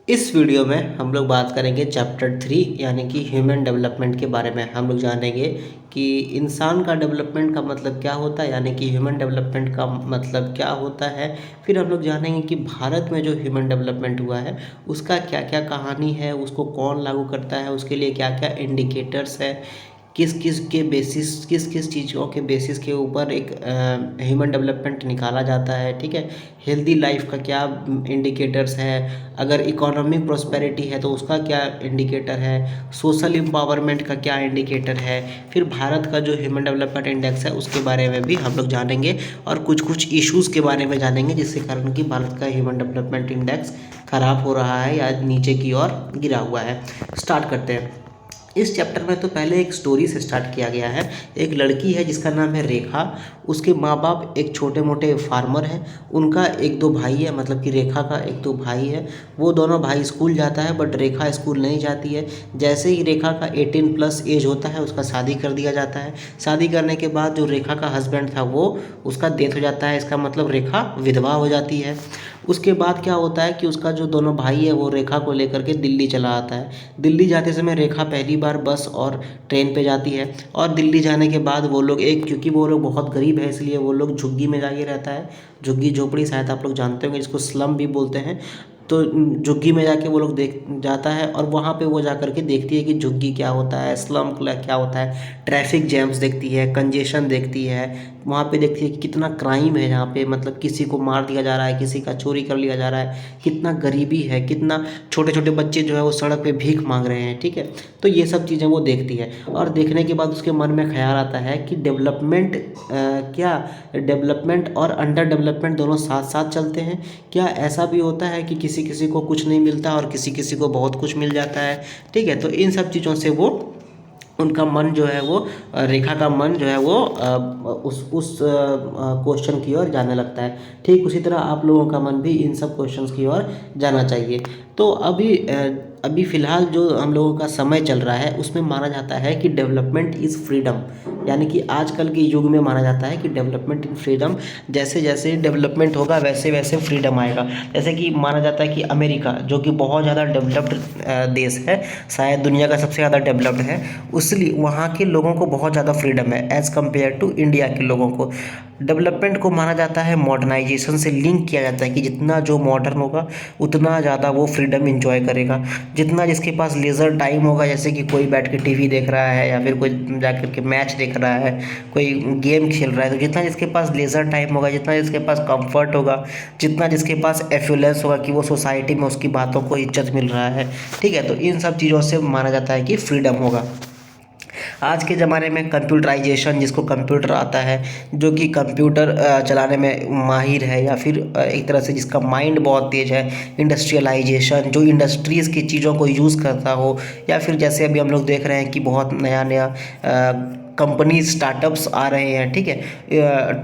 इस वीडियो में हम लोग बात करेंगे चैप्टर 3 यानी कि ह्यूमन डेवलपमेंट के बारे में। हम लोग जानेंगे कि इंसान का डेवलपमेंट का मतलब क्या होता है, यानी कि ह्यूमन डेवलपमेंट का मतलब क्या होता है। फिर हम लोग जानेंगे कि भारत में जो ह्यूमन डेवलपमेंट हुआ है उसका क्या क्या कहानी है, उसको कौन लागू करता है, उसके लिए क्या क्या इंडिकेटर्स है, किस किस चीज़ों के बेसिस के ऊपर एक ह्यूमन डेवलपमेंट निकाला जाता है। ठीक है, हेल्दी लाइफ का क्या इंडिकेटर्स है, अगर इकोनॉमिक प्रोस्पेरिटी है तो उसका क्या इंडिकेटर है, सोशल एम्पावरमेंट का क्या इंडिकेटर है। फिर भारत का जो ह्यूमन डेवलपमेंट इंडेक्स है उसके बारे में भी हम लोग जानेंगे और कुछ कुछ इश्यूज़ के बारे में जानेंगे जिसके कारण कि भारत का ह्यूमन डेवलपमेंट इंडेक्स ख़राब हो रहा है या नीचे की ओर गिरा हुआ है। स्टार्ट करते हैं। इस चैप्टर में तो पहले एक स्टोरी से स्टार्ट किया गया है। एक लड़की है जिसका नाम है रेखा। उसके माँ बाप एक छोटे मोटे फार्मर हैं। उनका एक दो भाई है, मतलब कि रेखा का एक दो भाई है। वो दोनों भाई स्कूल जाता है बट रेखा स्कूल नहीं जाती है। जैसे ही रेखा का 18+ एज होता है उसका शादी कर दिया जाता है। शादी करने के बाद जो रेखा का हस्बैंड था वो उसका डेथ हो जाता है। इसका मतलब रेखा विधवा हो जाती है। उसके बाद क्या होता है कि उसका जो दोनों भाई है वो रेखा को लेकर के दिल्ली चला आता है। दिल्ली जाते समय रेखा पहली बार बस और ट्रेन पे जाती है और दिल्ली जाने के बाद वो लोग क्योंकि वो लोग बहुत गरीब है इसलिए वो लोग झुग्गी में जाके रहता है। झुग्गी झोपड़ी शायद आप लोग जानते होंगे, जिसको स्लम भी बोलते हैं। तो झुग्गी में जाके वो लोग देख जाता है और वहाँ पे वो जा कर के देखती है कि झुग्गी क्या होता है, स्लम क्या होता है। ट्रैफिक जैम्स देखती है, कंजेशन देखती है। वहाँ पे देखती है कि कितना क्राइम है यहाँ पे, मतलब किसी को मार दिया जा रहा है, किसी का चोरी कर लिया जा रहा है, कितना गरीबी है, कितना छोटे छोटे बच्चे जो है वो सड़क पे भीख मांग रहे हैं। ठीक है, तो ये सब चीज़ें वो देखती है और देखने के बाद उसके मन में ख्याल आता है कि क्या डेवलपमेंट और अंडर डेवलपमेंट दोनों साथ साथ चलते हैं। क्या ऐसा भी होता है कि किसी किसी को कुछ नहीं मिलता और किसी किसी को बहुत कुछ मिल जाता है। ठीक है, तो इन सब चीज़ों से वो उनका मन जो है वो रेखा का मन जो है वो उस क्वेश्चन की ओर जाने लगता है। ठीक उसी तरह आप लोगों का मन भी इन सब क्वेश्चंस की ओर जाना चाहिए। तो अभी फ़िलहाल जो हम लोगों का समय चल रहा है उसमें माना जाता है कि डेवलपमेंट इज़ फ्रीडम, यानी कि आजकल के युग में माना जाता है कि डेवलपमेंट इन फ्रीडम। जैसे जैसे डेवलपमेंट होगा वैसे वैसे फ्रीडम आएगा। जैसे कि माना जाता है कि अमेरिका जो कि बहुत ज़्यादा डेवलप्ड देश है, शायद दुनिया का सबसे ज़्यादा डेवलप्ड है, उसलिए वहाँ के लोगों को बहुत ज़्यादा फ्रीडम है एज़ कम्पेयर टू इंडिया के लोगों को। डेवलपमेंट को माना जाता है मॉडर्नाइजेशन से लिंक किया जाता है कि जितना जो मॉडर्न होगा उतना ज़्यादा वो फ्रीडम इंजॉय करेगा। जितना जिसके पास लेज़र टाइम होगा, जैसे कि कोई बैठ के टीवी देख रहा है या फिर कोई जा कर के मैच देख रहा है, कोई गेम खेल रहा है, तो जितना जिसके पास लेज़र टाइम होगा, जितना जिसके पास कंफर्ट होगा, जितना जिसके पास एफ्लुएंस होगा कि वो सोसाइटी में उसकी बातों को इज्जत मिल रहा है। ठीक है, तो इन सब चीज़ों से माना जाता है कि फ्रीडम होगा। आज के ज़माने में कंप्यूटराइजेशन, जिसको कंप्यूटर आता है, जो कि कंप्यूटर चलाने में माहिर है या फिर एक तरह से जिसका माइंड बहुत तेज़ है, इंडस्ट्रियलाइजेशन, जो इंडस्ट्रीज़ की चीज़ों को यूज़ करता हो, या फिर जैसे अभी हम लोग देख रहे हैं कि बहुत नया नया कंपनी स्टार्टअप्स आ रहे हैं। ठीक है,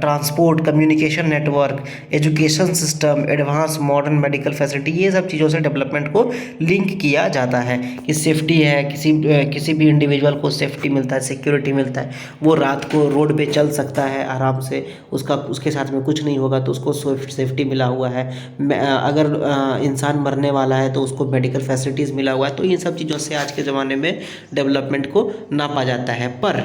transport, communication network, education system, advance modern medical facility, ये सब चीज़ों से डेवलपमेंट को लिंक किया जाता है कि सेफ्टी है, किसी भी इंडिविजुअल को सेफ्टी मिलता है, सिक्योरिटी मिलता है, वो रात को रोड पे चल सकता है आराम से, उसके साथ में कुछ नहीं होगा तो उसको सेफ्टी मिला हुआ है। अगर इंसान मरने वाला है तो उसको मेडिकल फैसिलिटीज़ मिला हुआ है। तो इन सब चीज़ों से आज के ज़माने में डेवलपमेंट को नापा जाता है। पर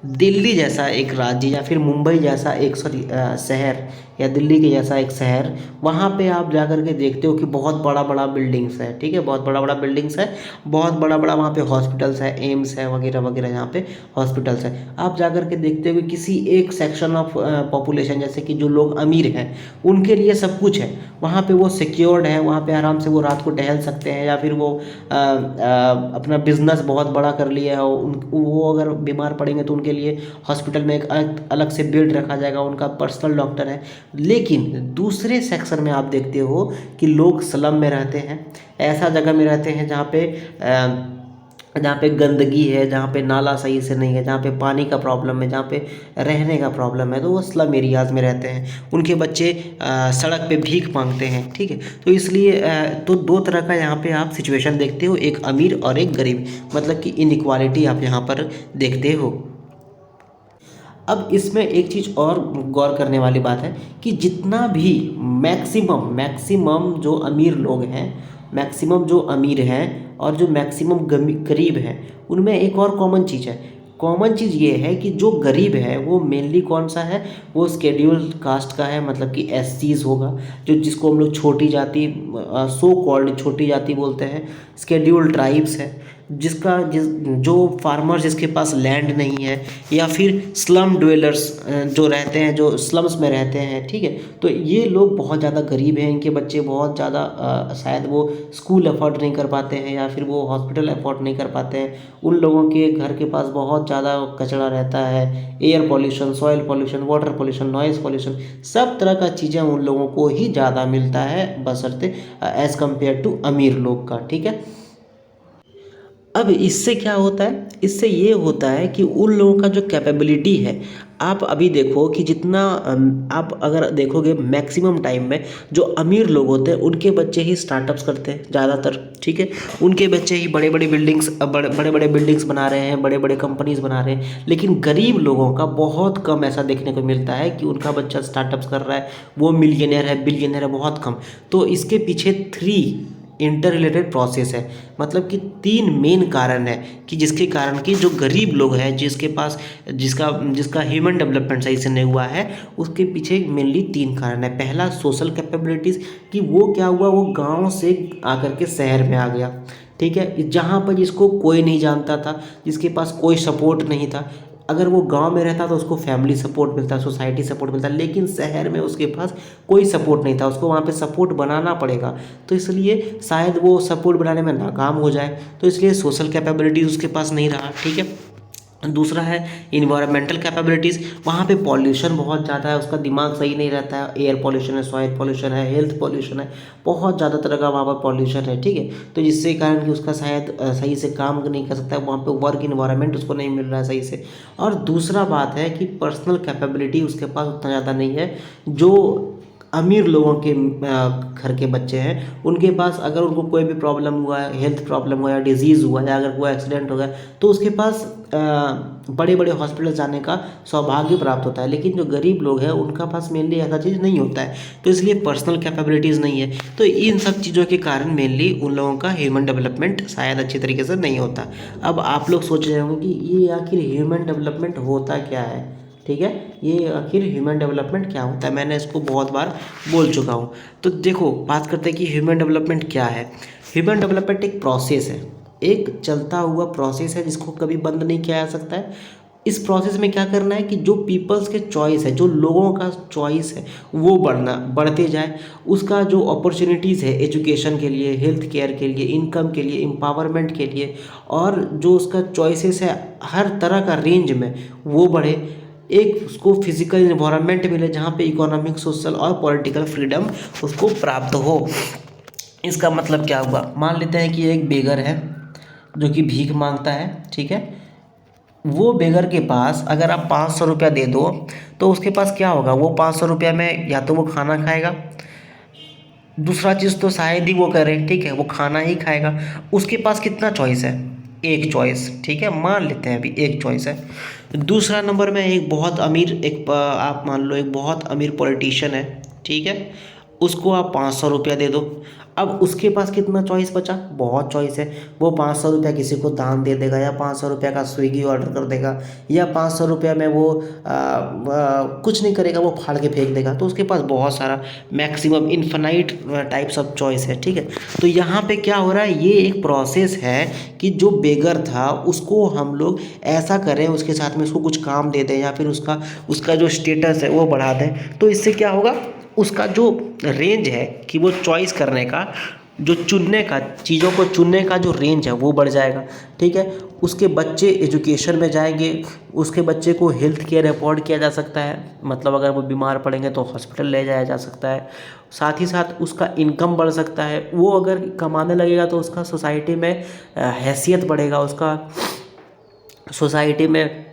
दिल्ली जैसा एक राज्य या फिर मुंबई जैसा एक शहर, या दिल्ली के जैसा एक शहर, वहाँ पे आप जा कर के देखते हो कि बहुत बड़ा बड़ा बिल्डिंग्स है। ठीक है, बहुत बड़ा बड़ा बिल्डिंग्स है, बहुत बड़ा बड़ा वहाँ पे हॉस्पिटल्स है, एम्स है वगैरह वगैरह, यहाँ पे हॉस्पिटल्स है। आप जा कर के देखते हो कि किसी एक सेक्शन ऑफ पॉपुलेशन, जैसे कि जो लोग अमीर हैं उनके लिए सब कुछ है, वहाँ पे वो सिक्योर्ड है, वहाँ पे आराम से वो रात को टहल सकते हैं, या फिर वो अपना बिजनेस बहुत बड़ा कर लिया है, वो अगर बीमार पड़ेंगे तो उनके लिए हॉस्पिटल में एक अलग से बेड रखा जाएगा, उनका पर्सनल डॉक्टर है। लेकिन दूसरे सेक्शन में आप देखते हो कि लोग स्लम में रहते हैं, ऐसा जगह में रहते हैं जहाँ पे गंदगी है, जहाँ पे नाला सही से नहीं है, जहाँ पे पानी का प्रॉब्लम है, जहाँ पे रहने का प्रॉब्लम है, तो वो स्लम एरियाज़ में रहते हैं। उनके बच्चे सड़क पे भीख मांगते हैं। ठीक है, तो इसलिए तो दो तरह का यहाँ पे आप सिचुएशन देखते हो, एक अमीर और एक गरीब, मतलब कि इनइक्वालिटी आप यहाँ पर देखते हो। अब इसमें एक चीज़ और गौर करने वाली बात है कि जितना भी मैक्सिमम जो अमीर लोग हैं, मैक्सिमम जो अमीर हैं और जो मैक्सिमम गरीब हैं, उनमें एक और कॉमन चीज़ है। कॉमन चीज़ ये है कि जो गरीब है वो मेनली कौन सा है, वो शेड्यूल्ड कास्ट का है, मतलब कि एससीज होगा, जो जिसको हम लोग छोटी जाति, सो कॉल्ड छोटी जाति बोलते हैं। शेड्यूल्ड ट्राइब्स है, जो फार्मर जिसके पास लैंड नहीं है, या फिर स्लम ड्वेलर्स जो रहते हैं, जो स्लम्स में रहते हैं, ठीक है। तो ये लोग बहुत ज़्यादा गरीब हैं, इनके बच्चे बहुत ज़्यादा शायद वो स्कूल अफोर्ड नहीं कर पाते हैं, या फिर वो हॉस्पिटल अफोर्ड नहीं कर पाते हैं। उन लोगों के घर के पास बहुत ज़्यादा कचरा रहता है, air pollution, soil pollution, water pollution, noise pollution, सब तरह का चीज़ें उन लोगों को ही ज़्यादा मिलता है बशर्ते एज़ कम्पेयर टू अमीर लोग का, ठीक है। अब इससे क्या होता है, इससे ये होता है कि उन लोगों का जो कैपेबिलिटी है, आप अभी देखो कि जितना आप अगर देखोगे मैक्सिमम टाइम में जो अमीर लोग होते हैं उनके बच्चे ही स्टार्टअप्स करते हैं ज़्यादातर, ठीक है। उनके बच्चे ही बड़े बड़े बिल्डिंग्स बना रहे हैं, बड़े बड़े कंपनीज बना रहे हैं। लेकिन गरीब लोगों का बहुत कम ऐसा देखने को मिलता है कि उनका बच्चा स्टार्टअप्स कर रहा है, वो मिलियनेयर है, बिलियनेयर है, बहुत कम। तो इसके पीछे 3 इंटर रिलेटेड प्रोसेस है, मतलब कि 3 मेन कारण है कि जिसके कारण कि जो गरीब लोग हैं, जिसके पास जिसका ह्यूमन डेवलपमेंट सही से नहीं हुआ है, उसके पीछे मेनली 3 कारण है। पहला सोशल कैपेबिलिटीज़, कि वो क्या हुआ, वो गांव से आकर के शहर में आ गया, ठीक है, जहाँ पर जिसको कोई नहीं जानता था, जिसके पास कोई सपोर्ट नहीं था। अगर वो गांव में रहता तो उसको फैमिली सपोर्ट मिलता, सोसाइटी सपोर्ट मिलता, लेकिन शहर में उसके पास कोई सपोर्ट नहीं था, उसको वहाँ पे सपोर्ट बनाना पड़ेगा। तो इसलिए शायद वो सपोर्ट बनाने में नाकाम हो जाए, तो इसलिए सोशल कैपेबिलिटीज़ उसके पास नहीं रहा, ठीक है। दूसरा है इन्वायरमेंटल कैपेबिलिटीज़, वहाँ पे पॉल्यूशन बहुत ज़्यादा है, उसका दिमाग सही नहीं रहता है, एयर पॉल्यूशन है, सॉइल पॉल्यूशन है, हेल्थ पॉल्यूशन है, बहुत ज़्यादा तरह का वहाँ पर पॉल्यूशन है, ठीक है। तो जिससे कारण कि उसका शायद सही से काम नहीं कर सकता है, वहाँ पे वर्क इन्वायरमेंट उसको नहीं मिल रहा है सही से। और दूसरा बात है कि पर्सनल कैपेबिलिटी उसके पास उतना ज़्यादा नहीं है। जो अमीर लोगों के घर के बच्चे हैं, उनके पास अगर उनको कोई भी प्रॉब्लम हुआ है, हेल्थ प्रॉब्लम हुआ, या डिजीज़ हुआ, या अगर कोई एक्सीडेंट हो गया, तो उसके पास बड़े बड़े हॉस्पिटल जाने का सौभाग्य प्राप्त होता है। लेकिन जो गरीब लोग हैं उनका पास मेनली ऐसा चीज़ नहीं होता है, तो इसलिए पर्सनल कैपेबिलिटीज़ नहीं है। तो इन सब चीज़ों के कारण मेनली उन लोगों का ह्यूमन डेवलपमेंट शायद अच्छी तरीके से नहीं होता। अब आप लोग सोच रहे होंगे कि ये आखिर ह्यूमन डेवलपमेंट होता क्या है, ठीक है, ये आखिर ह्यूमन डेवलपमेंट क्या होता है। मैंने इसको बहुत बार बोल चुका हूँ। तो देखो, बात करते हैं कि ह्यूमन डेवलपमेंट क्या है। ह्यूमन डेवलपमेंट एक प्रोसेस है, एक चलता हुआ प्रोसेस है जिसको कभी बंद नहीं किया जा सकता है। इस प्रोसेस में क्या करना है कि जो पीपल्स के चॉइस है, जो लोगों का चॉइस है, वो बढ़ते जाए। उसका जो अपॉर्चुनिटीज़ है एजुकेशन के लिए, हेल्थ केयर के लिए, इनकम के लिए, एम्पावरमेंट के लिए, और जो उसका चॉइसेस है हर तरह का रेंज में, वो बढ़े। एक उसको फिजिकल इन्वायरमेंट मिले जहाँ पे इकोनॉमिक, सोशल और पॉलिटिकल फ्रीडम उसको प्राप्त हो। इसका मतलब क्या हुआ, मान लेते हैं कि एक बेगर है जो कि भीख मांगता है, ठीक है। वो बेगर के पास अगर आप 500 रुपया दे दो तो उसके पास क्या होगा, वो 500 रुपया में या तो वो खाना खाएगा, दूसरा चीज़ तो शायद ही वो करे, ठीक है, वो खाना ही खाएगा। उसके पास कितना चॉइस है, एक चॉइस, ठीक है, मान लेते हैं अभी एक चॉइस है। दूसरा नंबर में एक बहुत अमीर, आप मान लो एक बहुत अमीर पॉलिटिशियन है, ठीक है, उसको आप 500 रुपया दे दो। अब उसके पास कितना चॉइस बचा, बहुत चॉइस है। वो 500 रुपया किसी को दान दे देगा, या 500 रुपया का स्विगी ऑर्डर कर देगा, या 500 रुपया में वो कुछ नहीं करेगा, वो फाड़ के फेंक देगा। तो उसके पास बहुत सारा maximum infinite types of choice है, ठीक है। तो यहाँ पे क्या हो रहा है, ये एक प्रोसेस है कि जो बेगर था उसको हम लोग ऐसा करें, उसके साथ में उसको कुछ काम दे दें, या फिर उसका जो स्टेटस है वो बढ़ा दें। तो इससे क्या होगा, उसका जो रेंज है कि वो चॉइस करने का, जो चुनने का, चीज़ों को चुनने का जो रेंज है वो बढ़ जाएगा, ठीक है। उसके बच्चे एजुकेशन में जाएंगे, उसके बच्चे को हेल्थ केयर अफोर्ड किया जा सकता है, मतलब अगर वो बीमार पड़ेंगे तो हॉस्पिटल ले जाया जा सकता है। साथ ही साथ उसका इनकम बढ़ सकता है, वो अगर कमाने लगेगा तो उसका सोसाइटी में हैसियत बढ़ेगा, उसका सोसाइटी में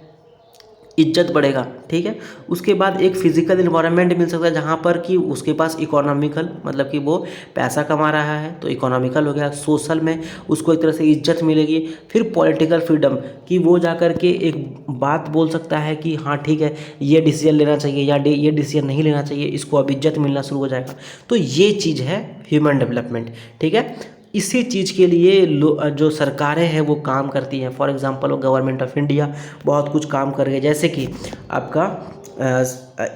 इज्जत बढ़ेगा, ठीक है। उसके बाद एक फिजिकल इन्वायरमेंट मिल सकता है जहाँ पर कि उसके पास इकोनॉमिकल, मतलब कि वो पैसा कमा रहा है तो इकोनॉमिकल हो गया। सोशल में उसको एक तरह से इज्जत मिलेगी। फिर पॉलिटिकल फ्रीडम, कि वो जा कर के एक बात बोल सकता है कि हाँ ठीक है, ये डिसीजन लेना चाहिए या ये डिसीजन नहीं लेना चाहिए, इसको अब इज्जत मिलना शुरू हो जाएगा। तो ये चीज़ है ह्यूमन डेवलपमेंट, ठीक है। इसी चीज़ के लिए जो सरकारें हैं वो काम करती हैं। For example government of India बहुत कुछ काम कर रही है, जैसे कि आपका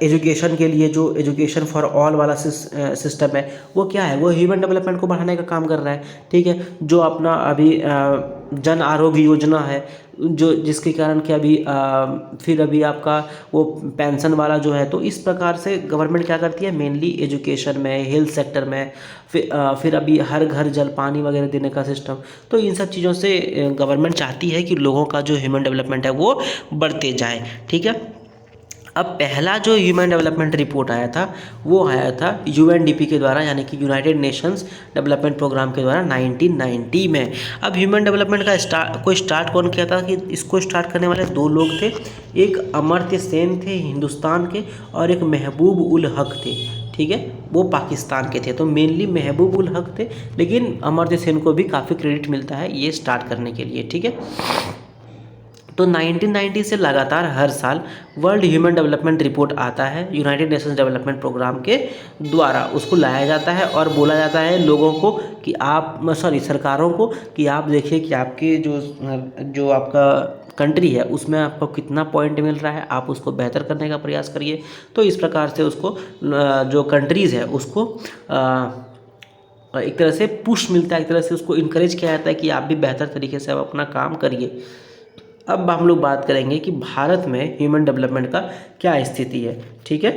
एजुकेशन के लिए जो एजुकेशन फॉर ऑल वाला सिस्टम है वो क्या है, वो ह्यूमन डेवलपमेंट को बढ़ाने का काम कर रहा है, ठीक है। जो अपना अभी जन आरोग्य योजना है, जो जिसके कारण कि अभी फिर अभी आपका वो पेंशन वाला जो है, तो इस प्रकार से गवर्नमेंट क्या करती है, मेनली एजुकेशन में, हेल्थ सेक्टर में, फिर अभी हर घर जल पानी वगैरह देने का सिस्टम। तो इन सब चीज़ों से गवर्नमेंट चाहती है कि लोगों का जो ह्यूमन डेवलपमेंट है वो बढ़ते जाए, ठीक है। अब पहला जो ह्यूमन डेवलपमेंट रिपोर्ट आया था वो आया था यूएनडीपी के द्वारा, यानी कि यूनाइटेड नेशंस डेवलपमेंट प्रोग्राम के द्वारा 1990 में। अब ह्यूमन डेवलपमेंट का स्टार्ट कौन किया था, कि इसको स्टार्ट करने वाले दो लोग थे। एक अमर्त्य सेन थे हिंदुस्तान के, और एक महबूब उल हक थे, ठीक है, वो पाकिस्तान के थे। तो मेनली महबूब उल हक थे, लेकिन अमर्त्य सेन को भी काफ़ी क्रेडिट मिलता है ये स्टार्ट करने के लिए, ठीक है। तो 1990 से लगातार हर साल वर्ल्ड ह्यूमन डेवलपमेंट रिपोर्ट आता है यूनाइटेड नेशंस डेवलपमेंट प्रोग्राम के द्वारा। उसको लाया जाता है और बोला जाता है लोगों को कि सरकारों को कि आप देखिए कि आपके जो आपका कंट्री है उसमें आपको कितना पॉइंट मिल रहा है, आप उसको बेहतर करने का प्रयास करिए। तो इस प्रकार से उसको जो कंट्रीज़ है उसको एक तरह से पुश मिलता है, एक तरह से उसको इनकरेज किया जाता है कि आप भी बेहतर तरीके से आप अपना काम करिए। अब हम लोग बात करेंगे कि भारत में ह्यूमन डेवलपमेंट का क्या स्थिति है, ठीक है।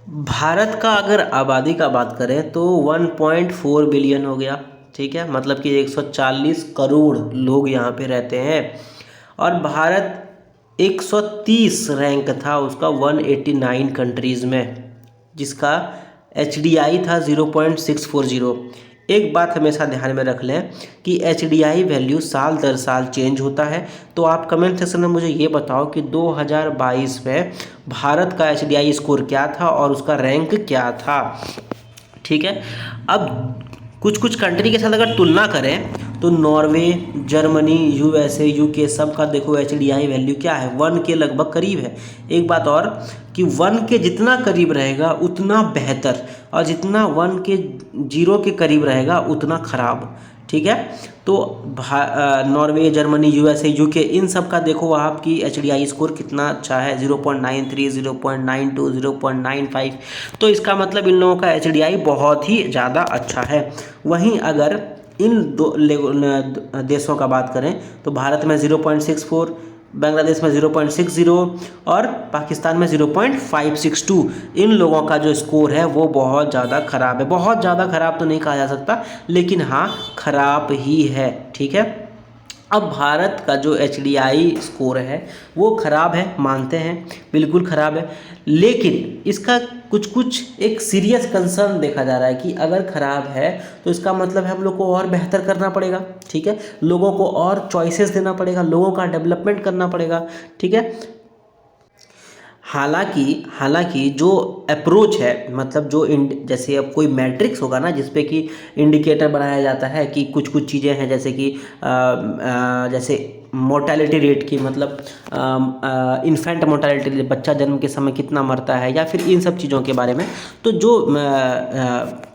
भारत का अगर आबादी का बात करें तो 1.4 बिलियन हो गया, ठीक है, मतलब कि 140 करोड़ लोग यहाँ पे रहते हैं। और भारत 130 रैंक था उसका 189 कंट्रीज़ में, जिसका HDI था 0.640। एक बात हमेशा ध्यान में रख लें कि HDI वैल्यू साल दर साल चेंज होता है। तो आप कमेंट सेक्शन में मुझे ये बताओ कि 2022 में भारत का HDI स्कोर क्या था और उसका रैंक क्या था, ठीक है। अब कुछ कंट्री के साथ अगर तुलना करें तो नॉर्वे, जर्मनी, USA, UK सब का देखो HDI वैल्यू क्या है, 1 के लगभग करीब है। एक बात और कि 1 के जितना करीब रहेगा उतना बेहतर, और जितना 1 के 0 के करीब रहेगा उतना ख़राब, ठीक है। तो नॉर्वे, जर्मनी, USA, UK इन सब का देखो आपकी HDI स्कोर कितना अच्छा है, 0.93, 0.92, 0.95। तो इसका मतलब इन लोगों का HDI बहुत ही ज़्यादा अच्छा है। वहीं अगर इन देशों का बात करें तो भारत में 0.64, बांग्लादेश में 0.60 और पाकिस्तान में 0.562। इन लोगों का जो स्कोर है वो बहुत ज़्यादा ख़राब है। बहुत ज़्यादा ख़राब तो नहीं कहा जा सकता, लेकिन हाँ ख़राब ही है, ठीक है। अब भारत का जो HDI स्कोर है वो ख़राब है, मानते हैं, बिल्कुल ख़राब है। लेकिन इसका कुछ एक सीरियस कंसर्न देखा जा रहा है कि अगर ख़राब है तो इसका मतलब है हम लोग को और बेहतर करना पड़ेगा, ठीक है। लोगों को और चॉइसेस देना पड़ेगा, लोगों का डेवलपमेंट करना पड़ेगा, ठीक है। हालांकि जो अप्रोच है, मतलब जो जैसे अब कोई मैट्रिक्स होगा ना जिसपे कि इंडिकेटर बनाया जाता है कि कुछ चीज़ें हैं, जैसे कि जैसे मोर्टेलिटी रेट की, मतलब इन्फेंट मोर्टेलिटी रेट, बच्चा जन्म के समय कितना मरता है, या फिर इन सब चीज़ों के बारे में। तो जो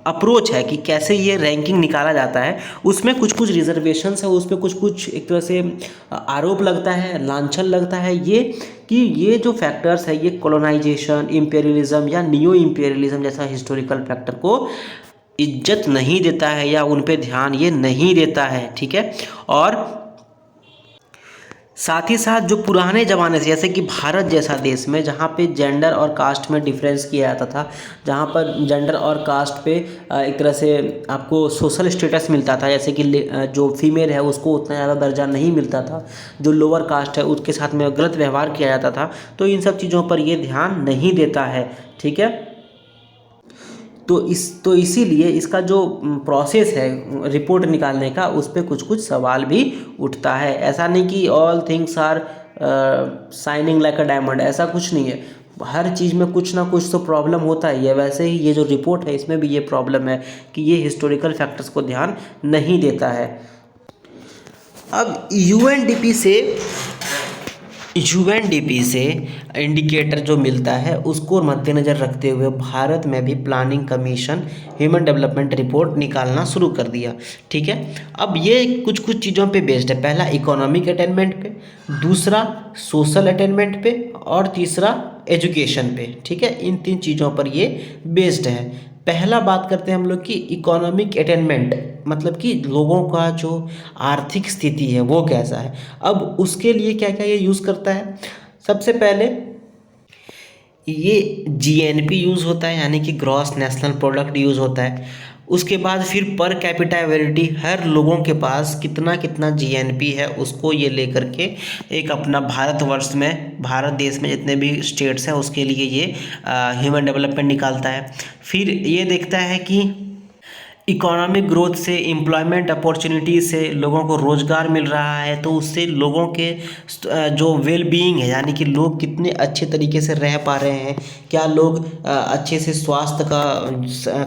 अप्रोच है कि कैसे ये रैंकिंग निकाला जाता है उसमें कुछ रिजर्वेशंस है, उस पर कुछ एक तरह से आरोप लगता है, लांछन लगता है ये कि ये जो फैक्टर्स है ये कॉलोनाइजेशन, इंपीरियलिज्म या नियो इंपीरियलिज्म जैसा हिस्टोरिकल फैक्टर को इज्जत नहीं देता है या उन पे ध्यान ये नहीं देता है, ठीक है। और साथ ही साथ जो पुराने ज़माने से, जैसे कि भारत जैसा देश में जहाँ पे जेंडर और कास्ट में डिफरेंस किया जाता था, जहाँ पर जेंडर और कास्ट पे एक तरह से आपको सोशल स्टेटस मिलता था, जैसे कि जो फीमेल है उसको उतना ज़्यादा दर्जा नहीं मिलता था, जो लोअर कास्ट है उसके साथ में गलत व्यवहार किया जाता था। तो इन सब चीज़ों पर ये ध्यान नहीं देता है, ठीक है। तो इसीलिए इसका जो प्रोसेस है रिपोर्ट निकालने का, उस पे कुछ कुछ सवाल भी उठता है। ऐसा नहीं कि all things are shining like a diamond, ऐसा कुछ नहीं है। हर चीज़ में कुछ ना कुछ तो प्रॉब्लम होता ही है। वैसे ही ये जो रिपोर्ट है इसमें भी ये प्रॉब्लम है कि ये हिस्टोरिकल फैक्टर्स को ध्यान नहीं देता है। अब यूएनडीपी से इंडिकेटर जो मिलता है उसको मद्देनज़र रखते हुए भारत में भी planning commission human development report निकालना शुरू कर दिया। ठीक है, अब ये कुछ कुछ चीज़ों पे बेस्ड है। पहला इकोनॉमिक अटेनमेंट पे, दूसरा सोशल अटेनमेंट पे, और तीसरा एजुकेशन पे। ठीक है, इन 3 चीज़ों पर ये बेस्ड है। पहला बात करते हैं हम लोग की इकोनॉमिक अटेनमेंट, मतलब कि लोगों का जो आर्थिक स्थिति है वो कैसा है। अब उसके लिए क्या क्या ये यूज़ करता है। सबसे पहले ये जीएनपी यूज़ होता है, यानी कि ग्रॉस नेशनल प्रोडक्ट यूज़ होता है। उसके बाद फिर पर कैपिटा एबिलिटी, हर लोगों के पास कितना कितना जीएनपी है उसको ये लेकर के एक अपना भारतवर्ष में, भारत देश में जितने भी स्टेट्स हैं उसके लिए ये ह्यूमन डेवलपमेंट निकालता है। फिर ये देखता है कि इकोनॉमिक ग्रोथ से, एम्प्लॉयमेंट अपॉर्चुनिटी से लोगों को रोज़गार मिल रहा है, तो उससे लोगों के जो वेल बीइंग है, यानी कि लोग कितने अच्छे तरीके से रह पा रहे हैं, क्या लोग अच्छे से स्वास्थ्य का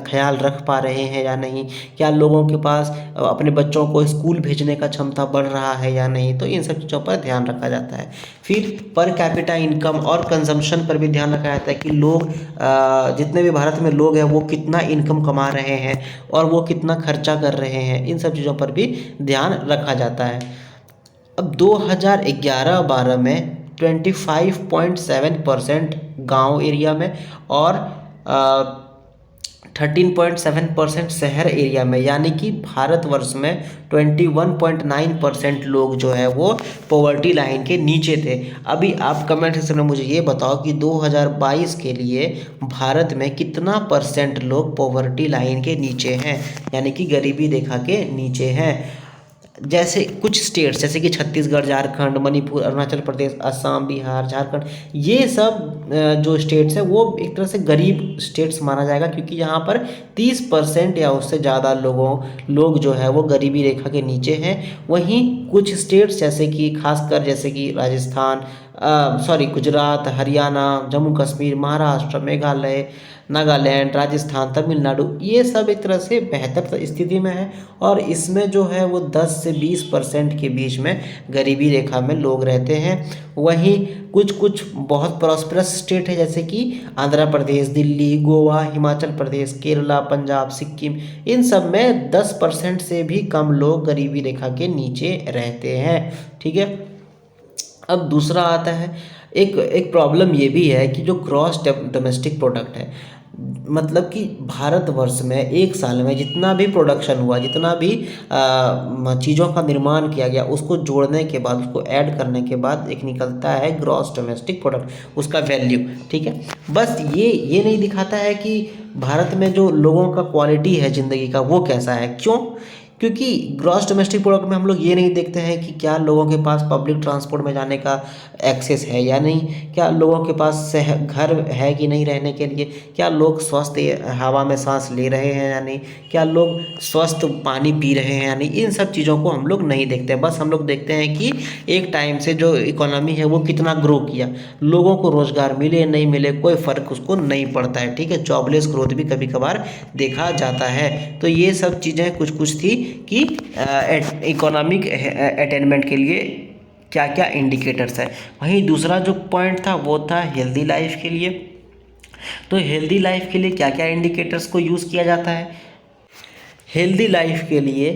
ख्याल रख पा रहे हैं या नहीं, क्या लोगों के पास अपने बच्चों को स्कूल भेजने का क्षमता बढ़ रहा है या नहीं, तो इन सब चीज़ों पर ध्यान रखा जाता है। फिर पर कैपिटा इनकम और कंजम्पशन पर भी ध्यान रखा जाता है कि लोग जितने भी भारत में लोग हैं वो कितना इनकम कमा रहे हैं और वो कितना खर्चा कर रहे हैं, इन सब चीज़ों पर भी ध्यान रखा जाता है। अब 2011-12 में 25.7% गाँव एरिया में और 13.7% शहर एरिया में, यानी कि भारतवर्ष में 21.9% लोग जो है वो पॉवर्टी लाइन के नीचे थे। अभी आप कमेंट सेक्शन में मुझे ये बताओ कि 2022 के लिए भारत में कितना % लोग पॉवर्टी लाइन के नीचे हैं, यानी कि गरीबी रेखा के नीचे हैं। जैसे कुछ स्टेट्स जैसे कि छत्तीसगढ़, झारखंड, मणिपुर, अरुणाचल प्रदेश, असम, बिहार, झारखंड, ये सब जो स्टेट्स हैं वो एक तरह से गरीब स्टेट्स माना जाएगा, क्योंकि यहाँ पर 30% या उससे ज़्यादा लोग जो है वो गरीबी रेखा के नीचे हैं। वहीं कुछ स्टेट्स जैसे कि खासकर जैसे कि राजस्थान, गुजरात, हरियाणा, जम्मू कश्मीर, महाराष्ट्र, मेघालय, नागालैंड, राजस्थान, तमिलनाडु, ये सब एक तरह से बेहतर स्थिति में है और इसमें जो है वो 10 से 20% के बीच में गरीबी रेखा में लोग रहते हैं। वहीं कुछ कुछ बहुत प्रॉस्परस स्टेट है जैसे कि आंध्र प्रदेश, दिल्ली, गोवा, हिमाचल प्रदेश, केरला, पंजाब, सिक्किम, इन सब में 10% से भी कम लोग गरीबी रेखा के नीचे रहते हैं। ठीक है, अब दूसरा आता है, एक प्रॉब्लम ये भी है कि जो ग्रॉस डोमेस्टिक प्रोडक्ट है, मतलब कि भारतवर्ष में एक साल में जितना भी प्रोडक्शन हुआ, जितना भी चीज़ों का निर्माण किया गया, उसको जोड़ने के बाद, उसको ऐड करने के बाद एक निकलता है ग्रॉस डोमेस्टिक प्रोडक्ट, उसका वैल्यू। ठीक है, बस ये नहीं दिखाता है कि भारत में जो लोगों का क्वालिटी है ज़िंदगी का वो कैसा है। क्यों? क्योंकि ग्रॉस डोमेस्टिक प्रोडक्ट में हम लोग ये नहीं देखते हैं कि क्या लोगों के पास पब्लिक ट्रांसपोर्ट में जाने का एक्सेस है या नहीं, क्या लोगों के पास घर है कि नहीं रहने के लिए, क्या लोग स्वस्थ हवा में सांस ले रहे हैं या नहीं, क्या लोग स्वस्थ पानी पी रहे हैं या नहीं, इन सब चीज़ों को हम लोग नहीं देखते। बस हम लोग देखते हैं कि एक टाइम से जो इकोनॉमी है वो कितना ग्रो किया, लोगों को रोज़गार मिले नहीं मिले कोई फ़र्क उसको नहीं पड़ता है। ठीक है, जॉबलेस ग्रोथ भी कभी कभार देखा जाता है। तो ये सब चीज़ें कुछ कुछ थी कि इकोनॉमिक अटेनमेंट के लिए क्या क्या इंडिकेटर्स है। वहीं दूसरा जो पॉइंट था वो था हेल्दी लाइफ के लिए। तो हेल्दी लाइफ के लिए क्या क्या इंडिकेटर्स को यूज़ किया जाता है। हेल्दी लाइफ के लिए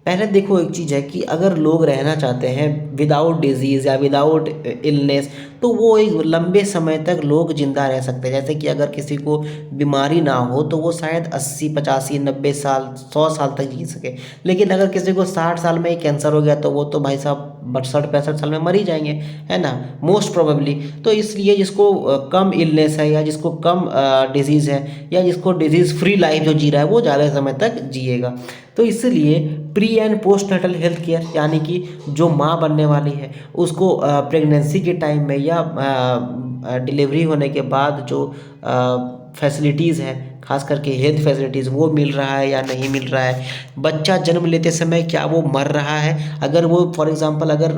पहले देखो, एक चीज़ है कि अगर लोग रहना चाहते हैं विदाउट डिजीज़ या विदाउट इलनेस, तो वो एक लंबे समय तक लोग ज़िंदा रह सकते हैं। जैसे कि अगर किसी को बीमारी ना हो तो वो शायद 80, 85, 90 साल, 100 साल तक जी सके। लेकिन अगर किसी को 60 साल में ही कैंसर हो गया तो वो तो भाई साहब 62-65 साल में मर ही जाएंगे, है ना, मोस्ट प्रोबेबली। तो इसलिए जिसको कम इलनेस है या जिसको कम डिजीज़ है या जिसको डिजीज़ फ्री लाइफ जो जी रहा है वो ज़्यादा समय तक जिएगा। तो इसलिए pre and postnatal health care, यानी कि जो माँ बनने वाली है उसको प्रेगनेंसी के टाइम में या डिलीवरी होने के बाद जो फैसिलिटीज़ हैं, खास करके हेल्थ फैसिलिटीज़, वो मिल रहा है या नहीं मिल रहा है। बच्चा जन्म लेते समय क्या वो मर रहा है? अगर वो फॉर एग्ज़ाम्पल अगर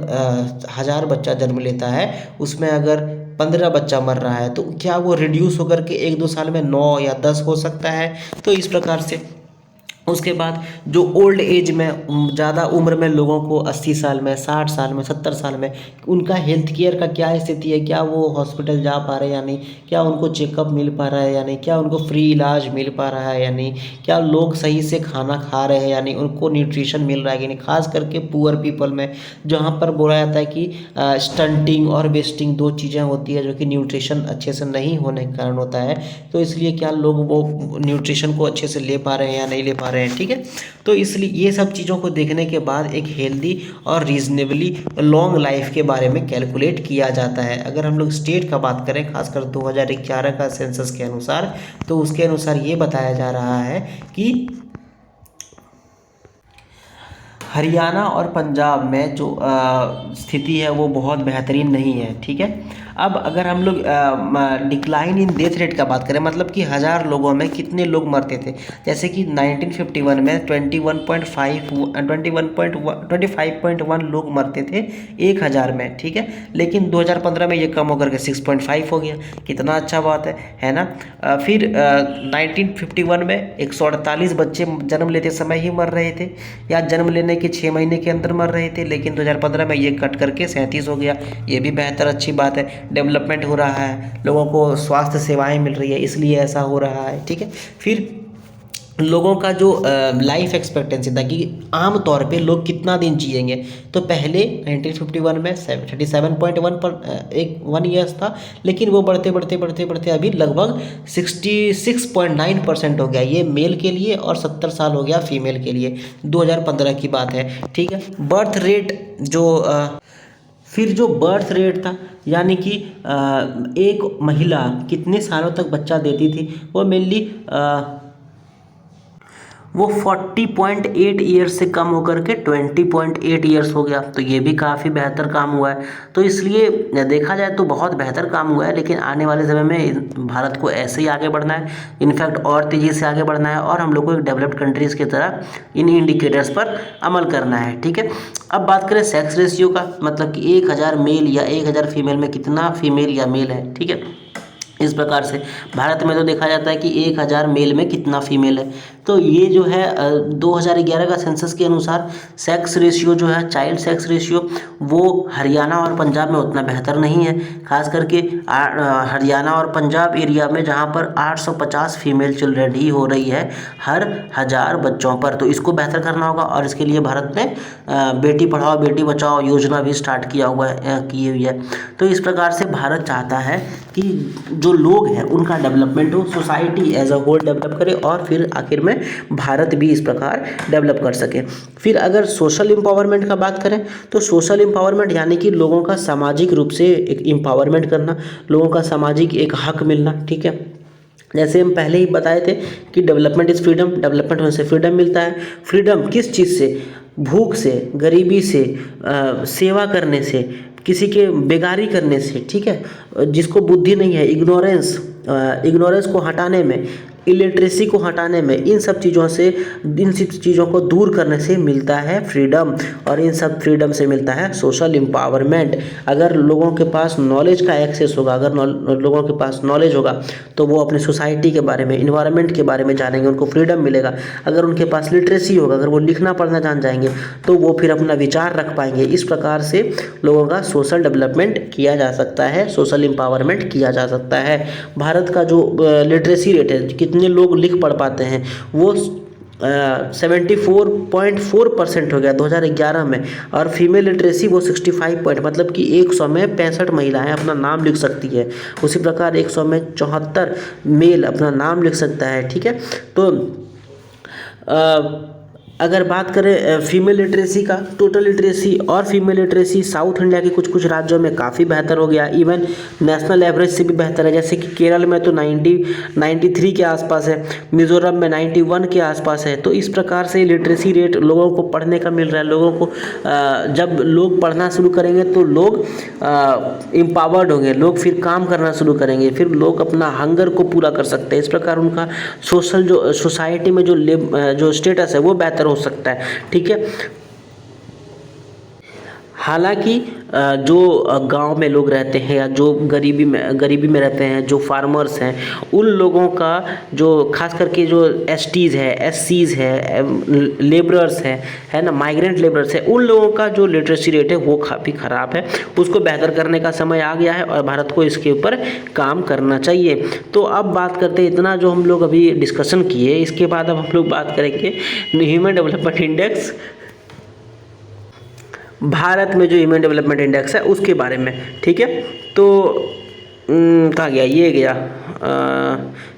1000 बच्चा जन्म लेता है, उसमें अगर 15 बच्चा मर रहा है, तो क्या वो रिड्यूस होकर के 1-2 साल में 9 या 10 हो सकता है? तो इस प्रकार से उसके बाद जो ओल्ड एज में ज़्यादा उम्र में लोगों को 80 साल में, 60 साल में, 70 साल में, उनका हेल्थ केयर का क्या स्थिति है? क्या वो हॉस्पिटल जा पा रहे हैं या नहीं? क्या उनको चेकअप मिल पा रहा है या नहीं? क्या उनको फ्री इलाज मिल पा रहा है या नहीं? क्या लोग सही से खाना खा रहे हैं या नहीं? उनको न्यूट्रिशन मिल रहा है कि नहीं? खास करके पुअर पीपल में, जहाँ पर बोला जाता है कि स्टंटिंग और वेस्टिंग 2 चीज़ें होती है जो कि न्यूट्रिशन अच्छे से नहीं होने के कारण होता है। तो इसलिए क्या लोग वो न्यूट्रिशन को अच्छे से ले पा रहे हैं या नहीं ले पा रहे हैं, ठीक है। तो इसलिए ये सब चीज़ों को देखने के बाद एक हेल्दी और रीजनेबली लॉन्ग लाइफ के बारे में कैलकुलेट किया जाता है। अगर हम लोग स्टेट का बात करें, खासकर 2011 का सेंसस के अनुसार, तो उसके अनुसार ये बताया जा रहा है कि हरियाणा और पंजाब में जो स्थिति है वो बहुत बेहतरीन नहीं है, ठीक है। अब अगर हम लोग डिक्लाइन इन डेथ रेट का बात करें, मतलब कि 1000 लोगों में कितने लोग मरते थे, जैसे कि 1951 में 25.1 लोग मरते थे 1000 में, ठीक है। लेकिन 2015 में ये कम होकर के 6.5 हो गया। कितना अच्छा बात है ना। फिर 1951 में 148 बच्चे जन्म लेते समय ही मर रहे थे, या जन्म लेने के 6 महीने के अंदर मर रहे थे, लेकिन 2015 में ये कट करके 37 हो गया। ये भी बेहतर अच्छी बात है। डेवलपमेंट हो रहा है, लोगों को स्वास्थ्य सेवाएं मिल रही है, इसलिए ऐसा हो रहा है, ठीक है। फिर लोगों का जो लाइफ एक्सपेक्टेंसी था कि आम तौर पे लोग कितना दिन जिएंगे, तो पहले 1951 में 37.1 पर 1 ईयर्स था, लेकिन वो बढ़ते बढ़ते बढ़ते बढ़ते अभी लगभग 66.9% हो गया, ये मेल के लिए, और 70 साल हो गया फीमेल के लिए। 2015 की बात है, ठीक है। बर्थ रेट जो फिर जो बर्थ रेट था, यानी कि एक महिला कितने सालों तक बच्चा देती थी, वो मेनली वो 40.8 ईयर्स से कम होकर के 20.8 ईयर्स हो गया। तो ये भी काफ़ी बेहतर काम हुआ है। तो इसलिए देखा जाए तो बहुत बेहतर काम हुआ है, लेकिन आने वाले समय में भारत को ऐसे ही आगे बढ़ना है, इनफैक्ट और तेज़ी से आगे बढ़ना है, और हम लोग को एक डेवलप्ड कंट्रीज़ की तरह इन इंडिकेटर्स पर अमल करना है, ठीक है। अब बात करें सेक्स रेशियो का, मतलब कि 1000 मेल या 1000 फीमेल में कितना फीमेल या मेल है, ठीक है। इस प्रकार से भारत में तो देखा जाता है कि 1000 मेल में कितना फीमेल है। तो ये जो है 2011 का सेंसस के अनुसार सेक्स रेशियो जो है, चाइल्ड सेक्स रेशियो, वो हरियाणा और पंजाब में उतना बेहतर नहीं है। खास करके हरियाणा और पंजाब एरिया में, जहाँ पर 850 फीमेल चिल्ड्रन ही हो रही है हर 1000 बच्चों पर। तो इसको बेहतर करना होगा, और इसके लिए भारत ने बेटी पढ़ाओ बेटी बचाओ योजना भी स्टार्ट किया हुआ है, की हुई है। तो इस प्रकार से भारत चाहता है कि जो लोग हैं उनका डेवलपमेंट हो, society as a whole develop करे, और फिर आखिर में भारत भी इस प्रकार डेवलप कर सके। फिर अगर सोशल एम्पावरमेंट का बात करें, तो सोशल एम्पावरमेंट यानी कि लोगों का सामाजिक रूप से एक एम्पावरमेंट करना, लोगों का सामाजिक एक हक मिलना, ठीक है। जैसे हम पहले ही बताए थे कि डेवलपमेंट इज़ फ्रीडम, डेवलपमेंट होने से फ्रीडम मिलता है। फ्रीडम किस चीज़ से? भूख से, गरीबी से, सेवा करने से, किसी के बेगारी करने से, ठीक है। जिसको बुद्धि नहीं है, इग्नोरेंस को हटाने में, इलिटरेसी को हटाने में, इन सब चीज़ों को दूर करने से मिलता है फ्रीडम, और इन सब फ्रीडम से मिलता है सोशल एम्पावरमेंट। अगर लोगों के पास नॉलेज का एक्सेस होगा, अगर लोगों के पास नॉलेज होगा, तो वो अपनी सोसाइटी के बारे में, इन्वायरमेंट के बारे में जानेंगे, उनको फ्रीडम मिलेगा। अगर उनके पास लिटरेसी होगा, अगर वो लिखना पढ़ना जान जाएंगे, तो वो फिर अपना विचार रख पाएंगे। इस प्रकार से लोगों का सोशल डेवलपमेंट किया जा सकता है, सोशल एम्पावरमेंट किया जा सकता है। भारत का जो लिटरेसी रेट है, कितने लोग लिख पढ़ पाते हैं, वो 74.4% हो गया 2011 में, और फीमेल लिटरेसी वो 65 मतलब कि 100 में 65 महिलाएं अपना नाम लिख सकती है। उसी प्रकार 100 में 74 मेल अपना नाम लिख सकता है, ठीक है। तो अगर बात करें फीमेल लिटरेसी का, टोटल लिटरेसी और फीमेल लिटरेसी साउथ इंडिया के कुछ कुछ राज्यों में काफ़ी बेहतर हो गया, इवन नेशनल एवरेज से भी बेहतर है। जैसे कि केरल में तो 93 के आसपास है, मिजोरम में 91 के आसपास है। तो इस प्रकार से लिटरेसी रेट लोगों को पढ़ने का मिल रहा है। लोगों को जब लोग पढ़ना शुरू करेंगे तो लोग एम्पावर्ड होंगे, लोग फिर काम करना शुरू करेंगे, फिर लोग अपना हंगर को पूरा कर सकते हैं। इस प्रकार उनका सोसाइटी में जो स्टेटस है वो बेहतर हो सकता है। ठीक है, हालांकि जो गांव में लोग रहते हैं या जो गरीबी में रहते हैं, जो फार्मर्स हैं, उन लोगों का जो खास करके जो एसटीज़ है, एससीज़ है, लेबरर्स है ना, माइग्रेंट लेबरर्स है, उन लोगों का जो लिटरेसी रेट है वो काफ़ी ख़राब है। उसको बेहतर करने का समय आ गया है और भारत को इसके ऊपर काम करना चाहिए। तो अब बात करते हैं, इतना जो हम लोग अभी डिस्कशन किए, इसके बाद अब हम लोग बात करेंगे ह्यूमन डेवलपमेंट इंडेक्स, भारत में जो ह्यूमन डेवलपमेंट इंडेक्स है उसके बारे में। ठीक है, तो कहाँ गया, ये गया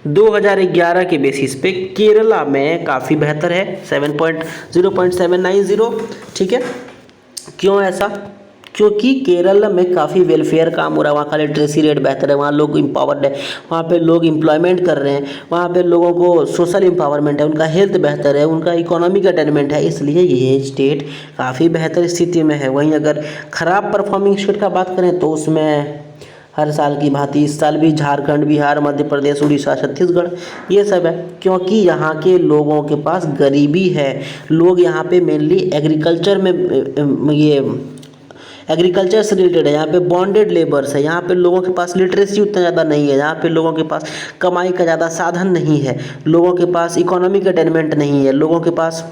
2011 के बेसिस पे केरला में काफ़ी बेहतर है, 0.790। ठीक है, क्यों ऐसा? क्योंकि केरल में काफ़ी वेलफेयर काम हो रहा है, वहाँ का लिटरेसी रेट बेहतर है, वहाँ लोग एम्पावर्ड है, वहाँ पे लोग एम्प्लॉयमेंट कर रहे हैं, वहाँ पे लोगों को सोशल एम्पावरमेंट है, उनका हेल्थ बेहतर है, उनका इकोनॉमिक अटेनमेंट है, इसलिए ये स्टेट काफ़ी बेहतर स्थिति में है। वहीं अगर ख़राब परफॉर्मिंग स्टेट का बात करें तो उसमें हर साल की भांति इस साल भी झारखंड, बिहार, मध्य प्रदेश, उड़ीसा, छत्तीसगढ़ ये सब है, क्योंकि यहाँ के लोगों के पास गरीबी है। लोग यहाँ पे मेनली एग्रीकल्चर में ये एग्रीकल्चर से रिलेटेड है, यहाँ पे बॉन्डेड लेबर्स है, यहाँ पे लोगों के पास लिटरेसी उतना ज़्यादा नहीं है, यहाँ पे लोगों के पास कमाई का ज़्यादा साधन नहीं है, लोगों के पास इकोनॉमिक अटेनमेंट नहीं है, लोगों के पास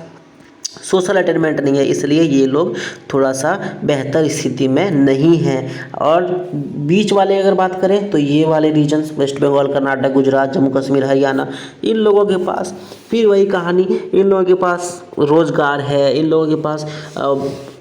सोशल अटेनमेंट नहीं है, इसलिए ये लोग थोड़ा सा बेहतर स्थिति में नहीं हैं। और बीच वाले अगर बात करें तो ये वाले रीजन्स वेस्ट बंगाल, कर्नाटक, गुजरात, जम्मू कश्मीर, हरियाणा, इन लोगों के पास फिर वही कहानी, इन लोगों के पास रोज़गार है, इन लोगों के पास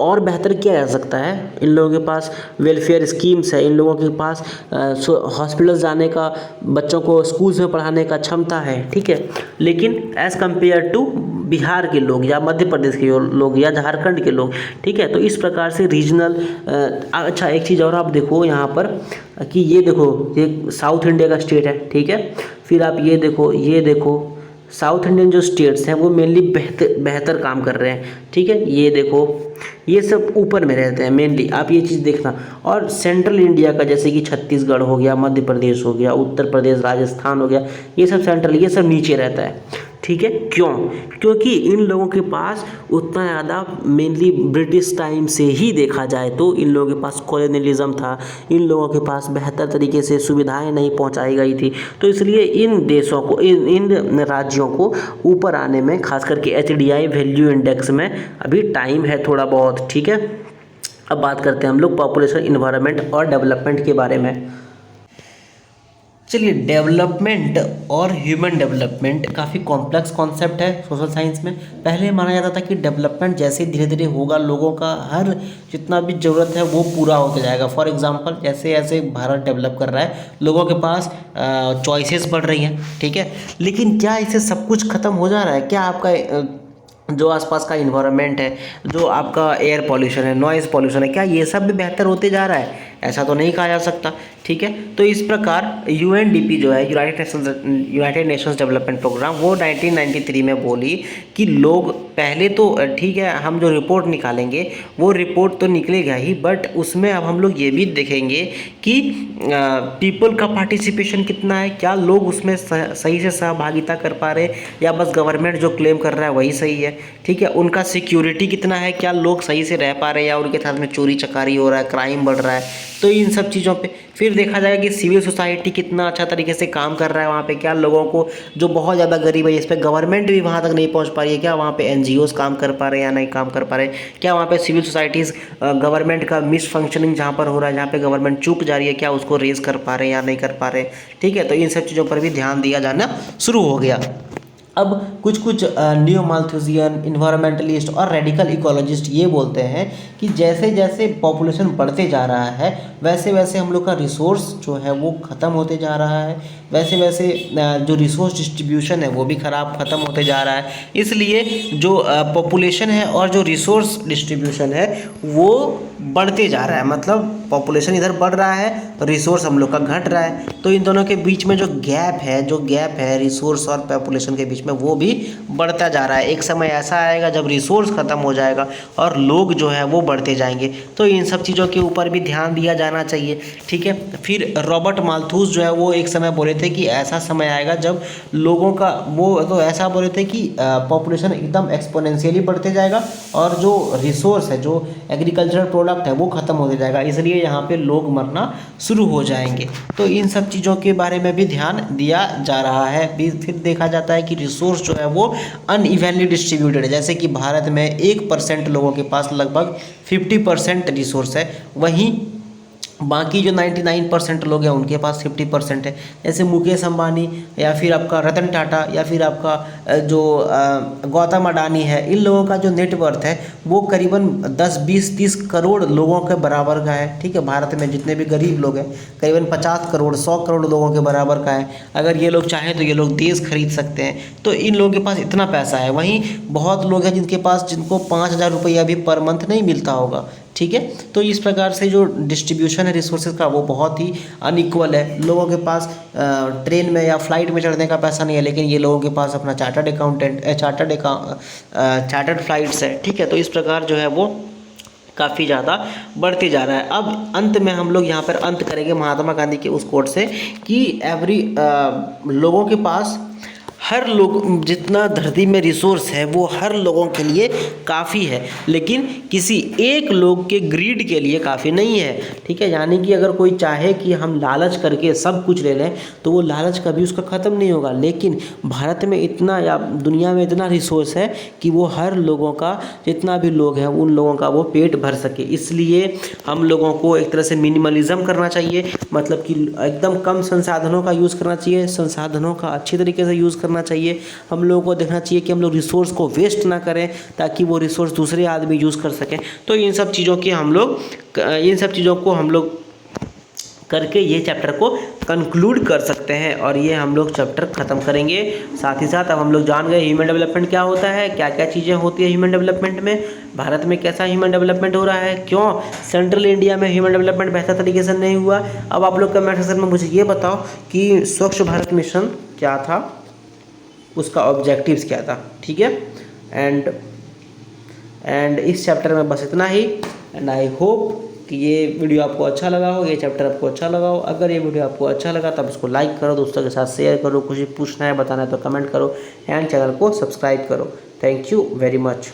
और बेहतर किया जा सकता है, इन लोगों के पास वेलफेयर स्कीम्स है, इन लोगों के पास हॉस्पिटल जाने का, बच्चों को स्कूल्स में पढ़ाने का क्षमता है। ठीक है, लेकिन एज़ कम्पेयर टू बिहार के लोग या मध्य प्रदेश के लोग या झारखंड के लोग, ठीक है, तो इस प्रकार से रीजनल। अच्छा, एक चीज़ और आप देखो यहाँ पर कि ये देखो, ये साउथ इंडिया का स्टेट है, ठीक है, फिर आप ये देखो साउथ इंडियन जो स्टेट्स हैं वो मेनली बेहतर काम कर रहे हैं। ठीक है, ये देखो, ये सब ऊपर में रहते हैं मेनली, आप ये चीज़ देखना। और सेंट्रल इंडिया का जैसे कि छत्तीसगढ़ हो गया, मध्य प्रदेश हो गया, उत्तर प्रदेश, राजस्थान हो गया, ये सब सेंट्रल, ये सब नीचे रहता है। ठीक है, क्यों? क्योंकि इन लोगों के पास उतना ज़्यादा मेनली ब्रिटिश टाइम से ही देखा जाए तो इन लोगों के पास कॉलोनियलिज्म था, इन लोगों के पास बेहतर तरीके से सुविधाएं नहीं पहुंचाई गई थी, तो इसलिए इन देशों को, इन राज्यों को ऊपर आने में, खास करके HDI वैल्यू इंडेक्स में अभी टाइम है थोड़ा बहुत। ठीक है, अब बात करते हैं हम लोग पॉपुलेशन, इन्वायरमेंट और डेवलपमेंट के बारे में। चलिए, डेवलपमेंट और ह्यूमन डेवलपमेंट काफ़ी कॉम्प्लेक्स कॉन्सेप्ट है सोशल साइंस में। पहले माना जाता था कि डेवलपमेंट जैसे धीरे धीरे होगा, लोगों का हर जितना भी ज़रूरत है वो पूरा होता जाएगा। फॉर एग्जांपल, जैसे जैसे भारत डेवलप कर रहा है, लोगों के पास चॉइसेस बढ़ रही हैं, ठीक है, लेकिन क्या इससे सब कुछ ख़त्म हो जा रहा है? क्या आपका जो आसपास का इन्वायरमेंट है, जो आपका एयर पॉल्यूशन है, नॉइज़ पॉल्यूशन है, क्या ये सब भी बेहतर होते जा रहा है? ऐसा तो नहीं कहा जा सकता। ठीक है, तो इस प्रकार UNDP जो है, यूनाइटेड नेशंस डेवलपमेंट प्रोग्राम, वो 1993 में बोली कि लोग पहले तो ठीक है, हम जो रिपोर्ट निकालेंगे वो रिपोर्ट तो निकलेगा ही, बट उसमें अब हम लोग ये भी देखेंगे कि पीपल का पार्टिसिपेशन कितना है, क्या लोग उसमें सही से सहभागिता कर पा रहे, या बस गवर्नमेंट जो क्लेम कर रहा है वही सही है। ठीक है, उनका सिक्योरिटी कितना है, क्या लोग सही से रह पा रहे हैं या उनके साथ में चोरी चकारी हो रहा है, क्राइम बढ़ रहा है। तो इन सब चीज़ों पे फिर देखा जाएगा कि सिविल सोसाइटी कितना अच्छा तरीके से काम कर रहा है वहाँ पे, क्या लोगों को जो बहुत ज़्यादा गरीब है, इस पर गवर्नमेंट भी वहाँ तक नहीं पहुँच पा रही है, क्या वहाँ पे NGOs काम कर पा रहे हैं या नहीं काम कर पा रहे, क्या वहाँ पे सिविल सोसाइटीज़ गवर्नमेंट का मिस फंक्शनिंग जहाँ पर हो रहा है, जहाँ पे गवर्नमेंट चूक जा रही है, क्या उसको रेज कर पा रहे हैं या नहीं कर पा रहे। ठीक है, तो इन सब चीज़ों पर भी ध्यान दिया जाना शुरू हो गया। अब कुछ न्यू माल्थुसियन, इन्वायरमेंटलिस्ट और रेडिकल इकोलॉजिस्ट ये बोलते हैं कि जैसे जैसे पॉपुलेशन बढ़ते जा रहा है, वैसे वैसे हम लोग का रिसोर्स जो है वो ख़त्म होते जा रहा है। वैसे वैसे जो रिसोर्स डिस्ट्रीब्यूशन है वो भी ख़त्म होते जा रहा है। इसलिए जो पॉपुलेशन है और जो रिसोर्स डिस्ट्रीब्यूशन है वो बढ़ते जा रहा है। मतलब पॉपुलेशन इधर बढ़ रहा है तो रिसोर्स हम लोग का घट रहा है। तो इन दोनों के बीच में जो गैप है रिसोर्स और पॉपुलेशन के बीच में, वो भी बढ़ता जा रहा है। एक समय ऐसा आएगा जब रिसोर्स ख़त्म हो जाएगा और लोग जो है वो बढ़ते जाएंगे। तो इन सब चीज़ों के ऊपर भी ध्यान दिया जाना चाहिए, ठीक है। फिर रॉबर्ट माल्थूस जो है वो एक समय बोले थे कि ऐसा समय आएगा जब लोगों का, वो तो ऐसा बोले थे कि पॉपुलेशन एकदम एक्सपोनेंशियली बढ़ते जाएगा और जो रिसोर्स है, जो एग्रीकल्चरल प्रोडक्ट है, वो ख़त्म होते जाएगा। इसलिए यहाँ पे लोग मरना शुरू हो जाएंगे। तो इन सब चीज़ों के बारे में भी ध्यान दिया जा रहा है। फिर देखा जाता है कि रिसोर्स जो है वो अनइवनली डिस्ट्रीब्यूटेड है। जैसे कि भारत में 1% लोगों के पास लगभग 50% रिसोर्स है, वहीं बाकी जो 99% लोग हैं उनके पास 50% है। जैसे मुकेश अंबानी या फिर आपका रतन टाटा या फिर आपका जो गौतम अडानी है, इन लोगों का जो नेटवर्थ है वो करीबन 10, 20, 30 करोड़ लोगों के बराबर का है, ठीक है। भारत में जितने भी गरीब लोग हैं करीबन 50 करोड़ 100 करोड़ लोगों के बराबर का है। अगर ये लोग चाहें तो ये लोग देश खरीद सकते हैं। तो इन लोगों के पास इतना पैसा है। वहीं बहुत लोग हैं जिनको 5,000 रुपया भी पर मंथ नहीं मिलता होगा, ठीक है। तो इस प्रकार से जो डिस्ट्रीब्यूशन है रिसोर्सेज का वो बहुत ही अनइक्वल है। लोगों के पास ट्रेन में या फ्लाइट में चढ़ने का पैसा नहीं है, लेकिन ये लोगों के पास अपना चार्टर्ड फ्लाइट्स है, ठीक है। तो इस प्रकार जो है वो काफ़ी ज़्यादा बढ़ते जा रहा है। अब अंत में हम लोग यहाँ पर अंत करेंगे महात्मा गांधी के उस कोट से कि लोगों के पास, हर लोग, जितना धरती में रिसोर्स है वो हर लोगों के लिए काफ़ी है, लेकिन किसी एक लोग के ग्रीड के लिए काफ़ी नहीं है, ठीक है। यानी कि अगर कोई चाहे कि हम लालच करके सब कुछ ले लें तो वो लालच कभी उसका ख़त्म नहीं होगा। लेकिन भारत में इतना, या दुनिया में इतना रिसोर्स है कि वो हर लोगों का, जितना भी लोग हैं उन लोगों का वो पेट भर सके। इसलिए हम लोगों को एक तरह से मिनिमलिज्म करना चाहिए, मतलब कि एकदम कम संसाधनों का यूज़ करना चाहिए, संसाधनों का अच्छी तरीके से यूज़ करना चाहिए। हम लोगों को देखना चाहिए कि हम लोग रिसोर्स को वेस्ट ना करें ताकि वो रिसोर्स दूसरे आदमी यूज़ कर सकें। तो इन सब चीज़ों को हम लोग करके ये चैप्टर को कंक्लूड कर सकते हैं और ये हम लोग चैप्टर ख़त्म करेंगे। साथ ही साथ अब हम लोग जान गए ह्यूमन डेवलपमेंट क्या होता है, क्या क्या चीज़ें होती है ह्यूमन डेवलपमेंट में, भारत में कैसा ह्यूमन डेवलपमेंट हो रहा है, क्यों सेंट्रल इंडिया में ह्यूमन डेवलपमेंट बेहतर तरीके से नहीं हुआ। अब आप लोग कमेंट सेक्शन में मुझे ये बताओ कि स्वच्छ भारत मिशन क्या था, उसका ऑब्जेक्टिव्स क्या था, ठीक है। एंड इस चैप्टर में बस इतना ही। एंड आई होप कि ये वीडियो आपको अच्छा लगा हो, ये चैप्टर आपको अच्छा लगा हो। अगर ये वीडियो आपको अच्छा लगा तब इसको लाइक करो, दोस्तों के साथ शेयर करो, कुछ पूछना है बताना है तो कमेंट करो, एंड चैनल को सब्सक्राइब करो। Thank you very much.